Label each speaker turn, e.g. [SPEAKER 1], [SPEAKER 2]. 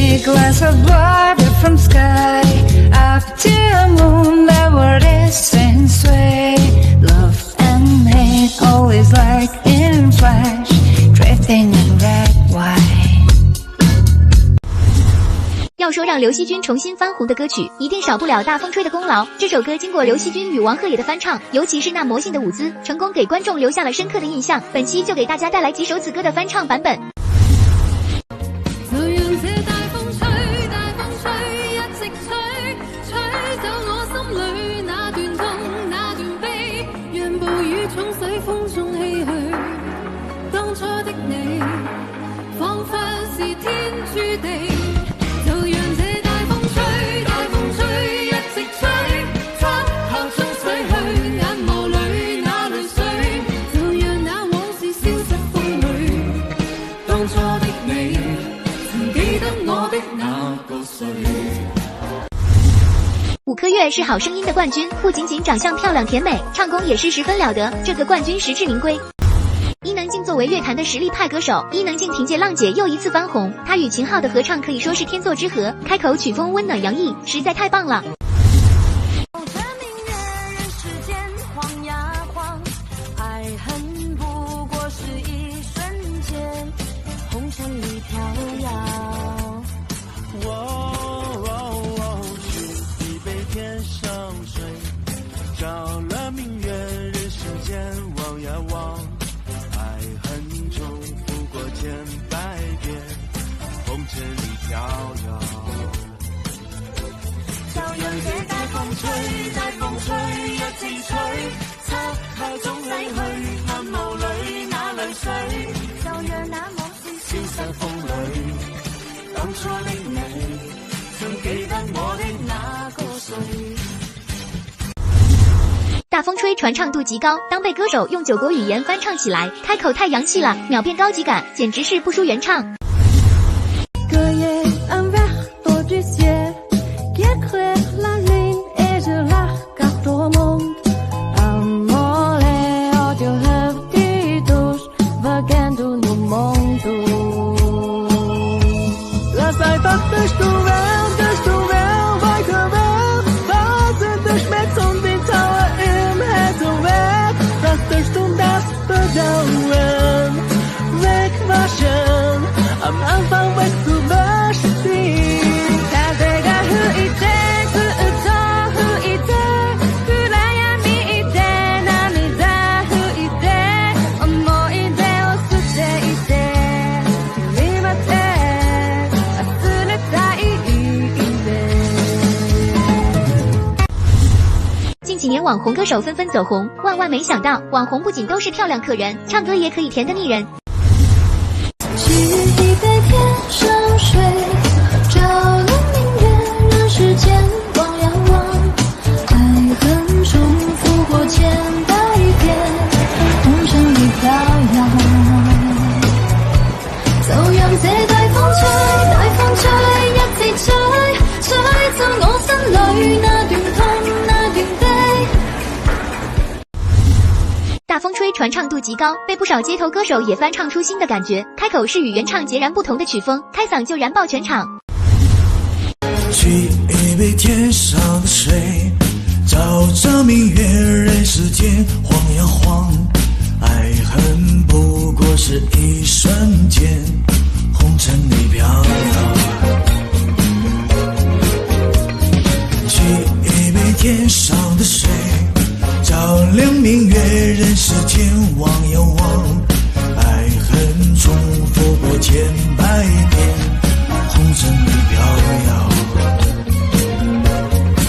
[SPEAKER 1] a glass of water from sky up to the moon, the world is in sway. Love and hate always like in flash, drifting in red white.
[SPEAKER 2] 要说让刘惜君重新翻红的歌曲，一定少不了《大风吹》的功劳。这首歌经过刘惜君与王鹤野的翻唱，尤其是那魔性的舞姿，成功给观众留下了深刻的印象。本期就给大家带来几首此歌的翻唱版本。五颗月是好声音的冠军，不仅仅长相漂亮甜美，唱功也是十分了得。这个冠军实至名归。伊能静作为乐坛的实力派歌手，伊能静凭借《浪姐》又一次翻红，她与秦昊的合唱可以说是天作之合，开口曲风温暖洋溢，实在太棒了。大风吹传唱度极高，当被歌手用9国语言翻唱起来，开口太洋气了，秒变高级感，简直是不输原唱。近几年网红歌手纷纷走红，万万没想到，网红不仅都是漂亮可人，唱歌也可以甜得腻人。
[SPEAKER 3] 沏一杯天上水，照亮明月，让世间望呀望，爱恨重复过千百遍，红尘里飘扬。就讓這大風吹，大風吹，一直吹，吹走我心裏那段痛，那段悲。
[SPEAKER 2] 大风吹传唱度极高，被不少街头歌手也翻唱出新的感觉。开口是与原唱截然不同的曲风，开嗓就燃爆全场。
[SPEAKER 4] 沏一杯天上的水，照着明月，人世间晃呀晃，爱恨不过是一瞬间，红尘里飘摇。沏一杯天上的水，照亮明月，人世间